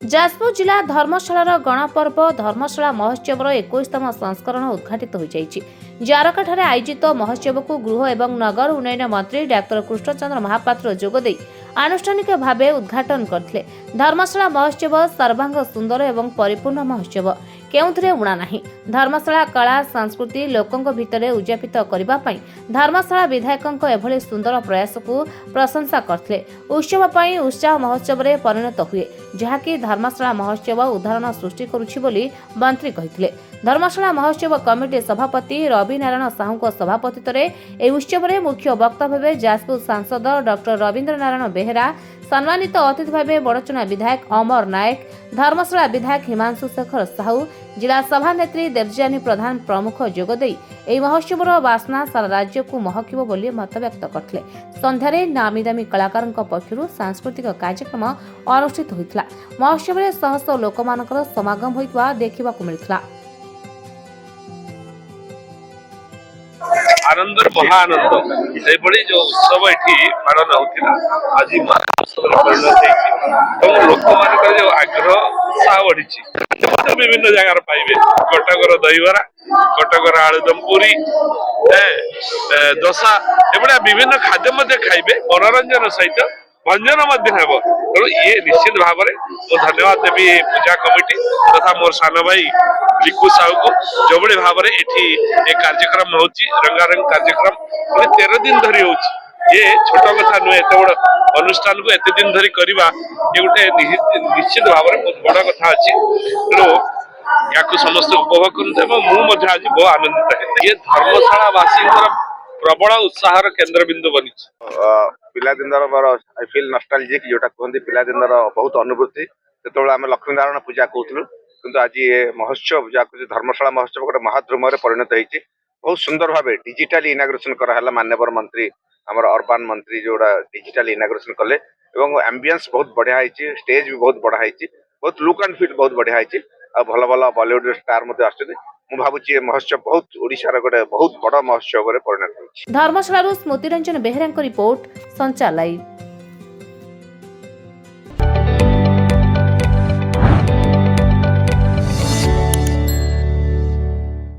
ଯାଜପୁର ଜିଲ୍ଲା ଧର୍ମଶାଳାର ଗଣପର୍ବ ଧର୍ମଶାଳା ମହୋତ୍ସବର 21ତମ ସଂସ୍କରଣ ଉଦ୍ଘାଟିତ ହୋଇଯାଇଛି। ଜାରକାଠାରେ ଆୟୋଜିତ ମହୋତ୍ସବକୁ ଗୃହ ଏବଂ ନଗର ଉନ୍ନୟନ ମନ୍ତ୍ରୀ ଡାକ୍ତର କୃଷ୍ଣଚନ୍ଦ୍ର ମହାପାତ୍ର ଯୋଗଦେଇ ଆନୁଷ୍ଠାନିକ ଭାବେ ଉଦ୍ଘାଟନ କରିଥିଲେ। ଧର୍ମଶାଳା ମହୋତ୍ସବ ସର୍ବାଙ୍ଗ ସୁନ୍ଦର ଏବଂ ପରିପୂର୍ଣ୍ଣ ମହୋତ୍ସବ, କେଉଁଥିରେ ଉଣା ନାହିଁ। ଧର୍ମଶାଳା କଳା ସଂସ୍କୃତି ଲୋକଙ୍କ ଭିତରେ ଉଜ୍ଜୀବିତ କରିବା ପାଇଁ ଧର୍ମଶାଳା ବିଧାୟକଙ୍କ ଏଭଳି ସୁନ୍ଦର ପ୍ରୟାସକୁ ପ୍ରଶଂସା କରିଥିଲେ। ଉତ୍ସବ ପାଇଁ ଉତ୍ସାହ ମହୋତ୍ସବରେ ପରିଣତ ହୁଏ, ଯାହାକି ଧର୍ମଶାଳା ମହୋତ୍ସବ ଉଦାହରଣ ସୃଷ୍ଟି କରୁଛି ବୋଲି ମନ୍ତ୍ରୀ କହିଥିଲେ। ଧର୍ମଶାଳା ମହୋତ୍ସବ କମିଟି ସଭାପତି ରବି ନାରାୟଣ ସାହୁଙ୍କ ସଭାପତିତ୍ୱରେ ଏହି ଉତ୍ସବରେ ମୁଖ୍ୟ ବକ୍ତା ଭାବେ ଯାଜପୁର ସାଂସଦ ଡକ୍ଟର ରବୀନ୍ଦ୍ର ନାରାୟଣ ବେହେରା, ସମ୍ମାନିତ ଅତିଥି ଭାବେ ବଡ଼ଚଣା ବିଧାୟକ ଅମର ନାୟକ, ଧର୍ମଶାଳା ବିଧାୟକ ହିମାଂଶୁ ଶେଖର ସାହୁ, ଜିଲ୍ଲା ସଭାନେତ୍ରୀ ଦେବଯାନୀ ପ୍ରଧାନ ପ୍ରମୁଖ ଯୋଗଦେଇ ଏହି ମହୋତ୍ସବର ବାସ୍ନା ସାରା ରାଜ୍ୟକୁ ମହକିବ ବୋଲି ମତବ୍ୟକ୍ତ କରିଥିଲେ। ସନ୍ଧ୍ୟାରେ ନାମୀଦାମୀ କଳାକାରଙ୍କ ପକ୍ଷରୁ ସାଂସ୍କୃତିକ କାର୍ଯ୍ୟକ୍ରମ ଅନୁଷ୍ଠିତ ହୋଇଥିଲା। ମହୋତ୍ସବରେ ଶହ ଶହ ଲୋକମାନଙ୍କର ସମାଗମ ହୋଇଥିବା ଦେଖିବାକୁ ମିଳିଥିଲା। आनंद महाआनंद सेभली जो उत्सव ये पालन होता आज महाउत्सव परिणत लोक मान जो आग्रह उत्साह बढ़ी विभिन्न जगार पाइबे कटकर दहीबरा कटकर आलुदम पूरी दशा एभलिया विभिन्न खाद्य खाइबे मनोरंजन सहित व्यंजन तेणु ये निश्चित भाव में धन्यवाद देवी पूजा कमिटी तथा मोर सान भाई लिकु साहू को जो भाव में ये कार्यक्रम हो रंगारंग कार्यक्रम 13 दिन धरी हो छोट कथा नुहे एत बड़ अनुष्ठान को एत दिन धरी करवा ये गोटे निश्चित भाव में बहुत बड़ कथा अच्छी तेणु या समस्त उपभोग करते आज बहुत आनंदित है। ये धर्मशाला वासी प्रबल उत्साह केन्द्र बिंदु बनी पिलादिन आई फिल नस्टालजिक जोटा कहते पिलादिन बहुत अनुभूति जो आम लक्ष्मीनारायण पूजा कहूँ किंतु आज ये महोत्सव जहाँ धर्मशाला महोत्सव गोटे महाद्रुम परिणत होती बहुत सुंदर भाव डिजिटल इनाग्रेशन कराला माननीय मंत्री आमर अर्बान मंत्री जोड़ा डिजिटल इनाग्रेशन कले एम्बियंस बहुत बढ़िया है स्टेज भी बहुत बढ़ा है बहुत लुक एंड फील बहुत बढ़िया है भल भल बॉलीवुड स्टार मु भावुची महोत्सव बहुत ओडिशार गोटे बहुत बड़ महोत्सव परिणत होती। धर्मशाला स्मृति रंजन बेहेरा रिपोर्ट संचार लाइव।